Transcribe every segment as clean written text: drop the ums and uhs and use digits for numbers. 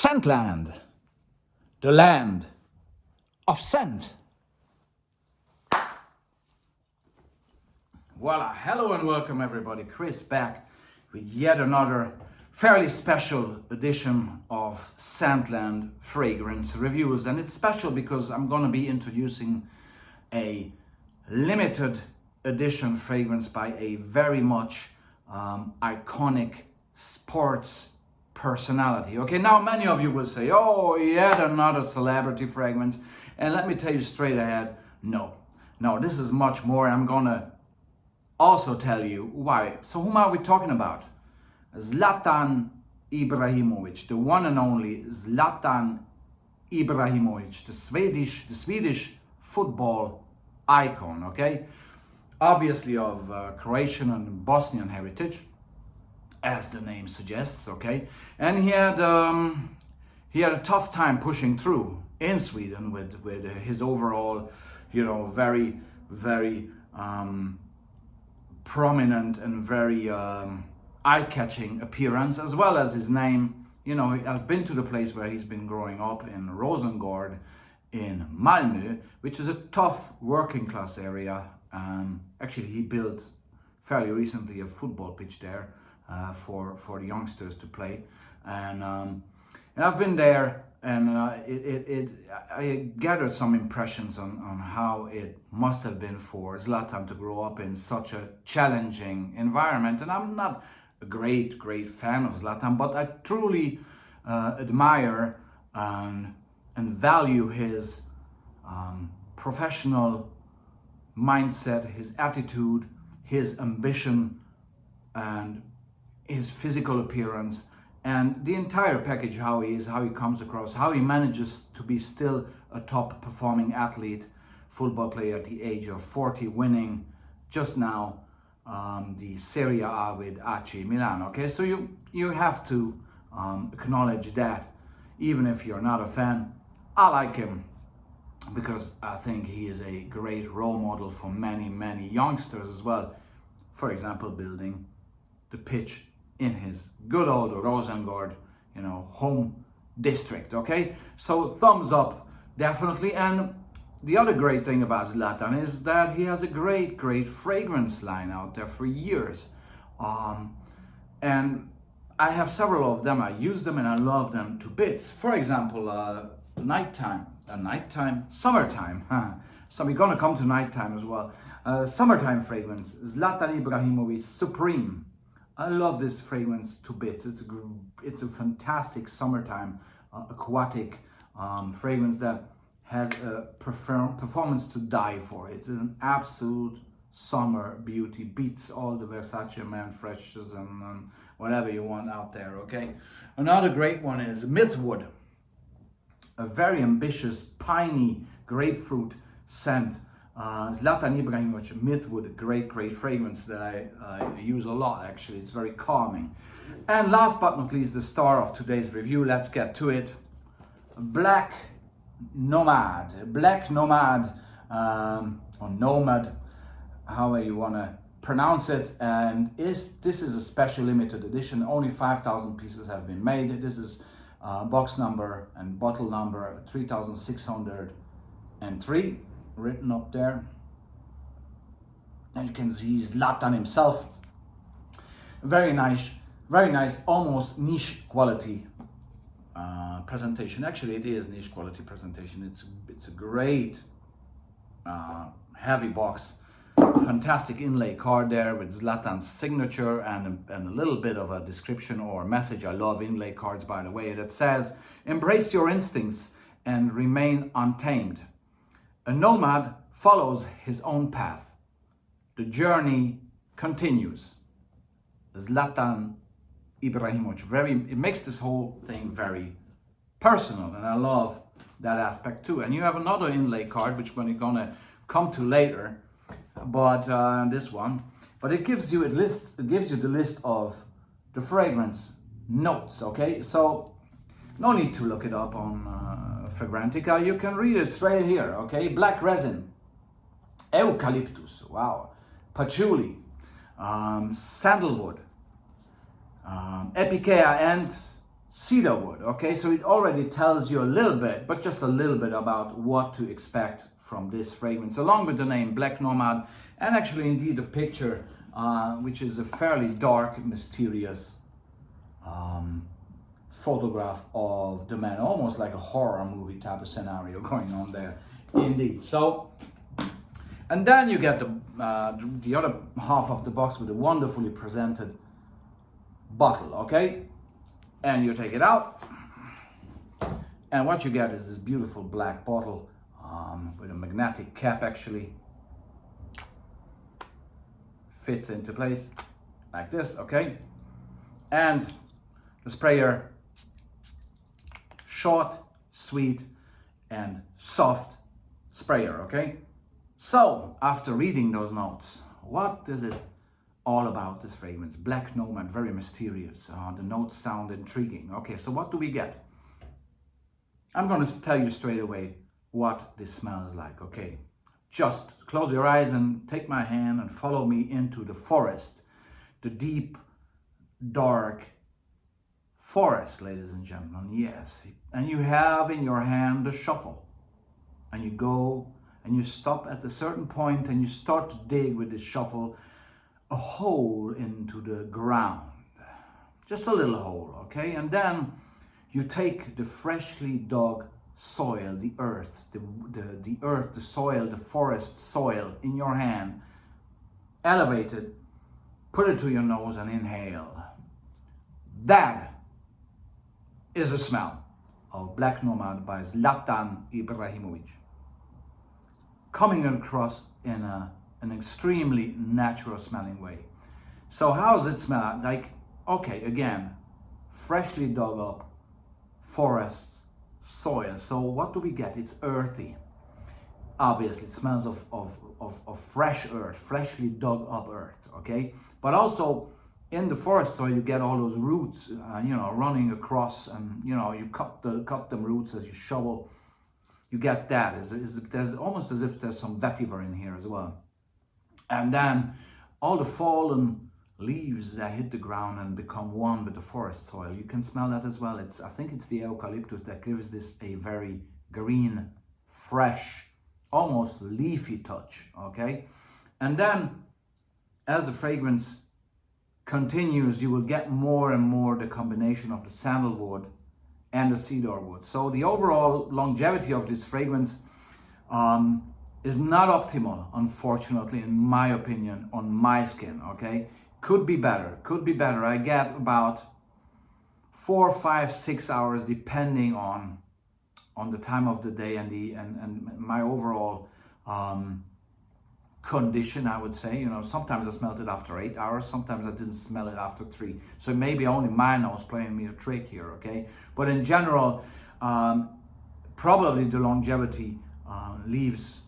Scentland, the land of scent. Voila, hello and welcome everybody. Chris back with yet another fairly special edition of Scentland fragrance reviews. And it's special because I'm going to be introducing a limited edition fragrance by a very much iconic sports personality. Okay, now many of you will say, oh, yet another celebrity fragrance. And let me tell you straight ahead, no, this is much more. I'm gonna also tell you why. So whom are we talking about? Zlatan Ibrahimovic, the one and only Zlatan Ibrahimovic, the Swedish football icon, okay? Obviously of Croatian and Bosnian heritage, as the name suggests, okay? And he had a tough time pushing through in Sweden with his overall, very prominent and very eye-catching appearance, as well as his name. I've been to the place where he's been growing up in Rosengård in Malmö, which is a tough working class area. Actually, he built fairly recently a football pitch there for the youngsters to play, and I've been there, and I gathered some impressions on how it must have been for Zlatan to grow up in such a challenging environment. And I'm not a great fan of Zlatan, but I truly admire and value his professional mindset, his attitude, his ambition, and his physical appearance, and the entire package, how he is, how he comes across, how he manages to be still a top performing athlete, football player at the age of 40, winning just now the Serie A with AC Milan. Okay, so you have to acknowledge that, even if you're not a fan. I like him because I think he is a great role model for many youngsters as well. For example, building the pitch in his good old Rosengård, home district, okay? So thumbs up, definitely. And the other great thing about Zlatan is that he has a great fragrance line out there for years. And I have several of them. I use them and I love them to bits. For example, summertime. So we're gonna come to nighttime as well. Summertime fragrance, Zlatan Ibrahimovic Supreme. I love this fragrance to bits. It's a fantastic summertime aquatic fragrance that has a performance to die for. It's an absolute summer beauty, beats all the Versace Man Freshes and whatever you want out there, okay? Another great one is Mythwood, a very ambitious, piney grapefruit scent. Zlatan Ibrahimovic Mythwood, great fragrance that I use a lot, actually. It's very calming. And last but not least, the star of today's review, let's get to it. Black Nomad, or Nomad, however you want to pronounce it. And this is a special limited edition. Only 5,000 pieces have been made. This is box number and bottle number 3603, written up there. And you can see Zlatan himself. Very nice, almost niche quality presentation. Actually, it is niche quality presentation. It's a great heavy box. Fantastic inlay card there with Zlatan's signature and a little bit of a description or message. I love inlay cards, by the way, that says, "Embrace your instincts and remain untamed. A nomad follows his own path. The journey continues." Zlatan Ibrahimovic. It makes this whole thing very personal, and I love that aspect too. And you have another inlay card, which we're gonna come to later, but this one. But it gives you the list of the fragrance notes. Okay, so no need to look it up on Fragrantica. You can read it straight here. Okay, black resin, eucalyptus, wow, patchouli, sandalwood, epicea, and cedar wood. Okay, so it already tells you a little bit, but just a little bit, about what to expect from this fragrance, along with the name Black Nomad, and actually indeed the picture, which is a fairly dark, mysterious photograph of the man, almost like a horror movie type of scenario going on there, indeed. So, and then you get the other half of the box with a wonderfully presented bottle, okay? And you take it out, and what you get is this beautiful black bottle with a magnetic cap, actually fits into place like this, okay? And the sprayer, short, sweet, and soft sprayer, okay? So, after reading those notes, what is it all about, this fragrance? Black Nomad, very mysterious. The notes sound intriguing. Okay, so what do we get? I'm going to tell you straight away what this smells like, okay? Just close your eyes and take my hand and follow me into the forest. The deep, dark forest, ladies and gentlemen, yes. And you have in your hand the shovel. And you go and you stop at a certain point and you start to dig with this shovel a hole into the ground. Just a little hole, okay? And then you take the freshly dug soil, the earth, the earth, the soil, the forest soil in your hand, elevate it, put it to your nose and inhale. That is the smell of Black Nomad by Zlatan Ibrahimovic, coming across in an extremely natural smelling way. So how does it smell? Like, okay, again, freshly dug up forest soil. So what do we get? It's earthy. Obviously, it smells of fresh earth, freshly dug up earth, okay? But also, in the forest soil, you get all those roots, running across, and you cut them roots as you shovel. You get that. There's almost as if there's some vetiver in here as well. And then all the fallen leaves that hit the ground and become one with the forest soil. You can smell that as well. I think it's the eucalyptus that gives this a very green, fresh, almost leafy touch. Okay, and then as the fragrance continues, you will get more and more the combination of the sandalwood and the cedar wood. So the overall longevity of this fragrance is not optimal, unfortunately, in my opinion, on my skin, okay? Could be better. I get about 4, 5, 6 hours, depending on the time of the day and my overall condition, I would say. Sometimes I smelled it after 8 hours, sometimes I didn't smell it after 3. So maybe only my nose playing me a trick here, okay? But in general, probably the longevity leaves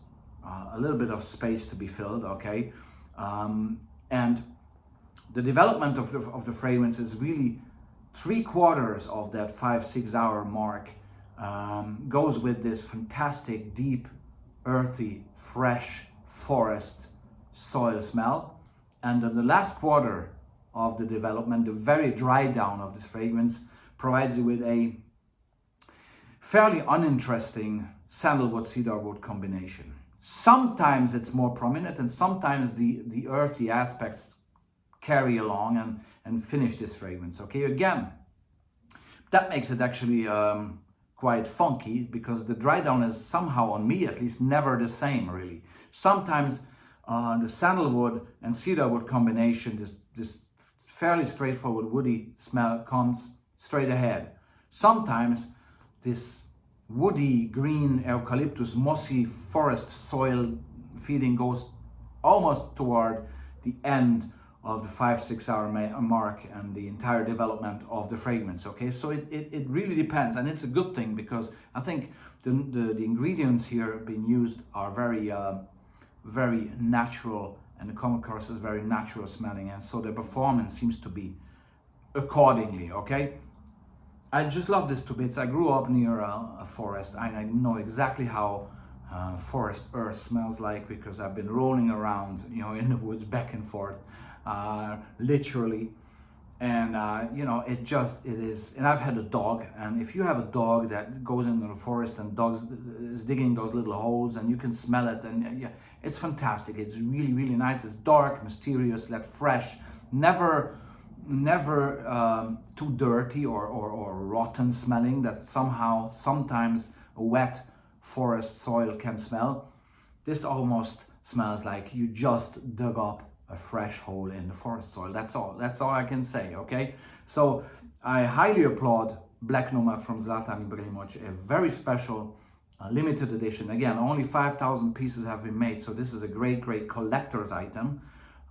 a little bit of space to be filled, okay? And the development of the fragrance is really 3/4 of that 5-6 hour mark goes with this fantastic, deep, earthy, fresh forest soil smell. And then the last quarter of the development, the very dry down of this fragrance, provides you with a fairly uninteresting sandalwood cedarwood combination. Sometimes it's more prominent, and sometimes the earthy aspects carry along and finish this fragrance. Okay, again, that makes it actually quite funky, because the dry down is somehow, on me at least, never the same really. Sometimes the sandalwood and cedarwood combination, this fairly straightforward woody smell, comes straight ahead. Sometimes this woody green eucalyptus mossy forest soil feeling goes almost toward the end of the 5-6 hour mark and the entire development of the fragrance. Okay, so it really depends, and it's a good thing, because I think the ingredients here being used are very natural, and the come across is very natural smelling, and so the performance seems to be accordingly. Okay, I just love this to bits. I grew up near a forest. I know exactly how forest earth smells like, because I've been rolling around in the woods back and forth, literally, And you know, it is. And I've had a dog, and if you have a dog that goes into the forest and dogs is digging those little holes, and you can smell it, and yeah, it's fantastic. It's really, really nice. It's dark, mysterious, yet fresh. Never too dirty or rotten smelling that somehow sometimes a wet forest soil can smell. This almost smells like you just dug up a fresh hole in the forest soil. That's all I can say, okay? So I highly applaud Black Nomad from Zlatan Ibrahimovic, a very special limited edition. Again, only 5,000 pieces have been made, so this is a great collector's item.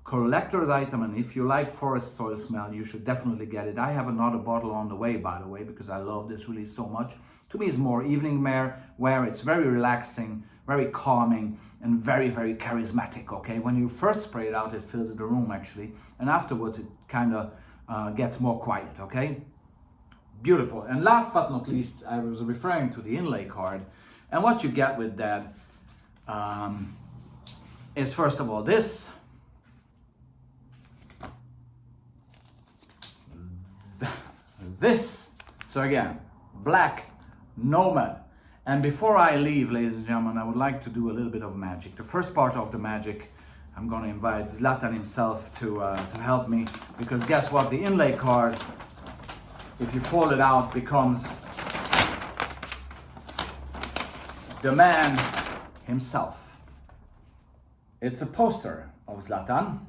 And if you like forest soil smell, you should definitely get it. I have another bottle on the way, by the way, because I love this really so much. To me, it's more evening wear. It's very relaxing, very calming, and very, very charismatic, okay? When you first spray it out, it fills the room, actually, and afterwards, it kind of gets more quiet, okay? Beautiful. And last but not least, I was referring to the inlay card, and what you get with that is, first of all, this. So again, Black Nomad. And before I leave, ladies and gentlemen, I would like to do a little bit of magic. The first part of the magic, I'm going to invite Zlatan himself to help me, because guess what? The inlay card, if you fold it out, becomes the man himself. It's a poster of Zlatan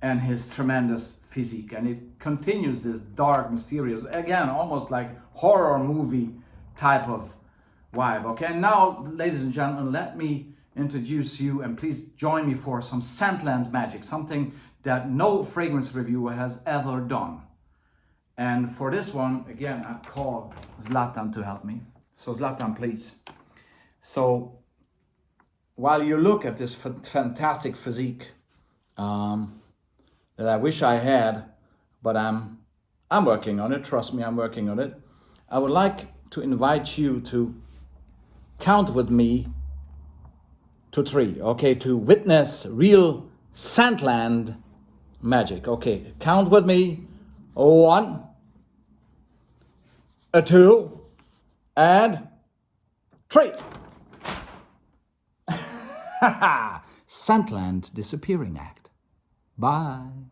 and his tremendous physique, and it continues this dark, mysterious, again, almost like horror movie type of vibe. Okay, now, ladies and gentlemen, let me introduce you, and please join me for some Scentland magic, something that no fragrance reviewer has ever done. And for this one, again, I call Zlatan to help me. So Zlatan, please. So while you look at this fantastic physique that I wish I had, but I'm working on it. Trust me, I'm working on it. I would like to invite you to count with me to 3, okay, to witness real Scentland magic. Okay, count with me. 1, 2, and 3. Scentland disappearing act. Bye.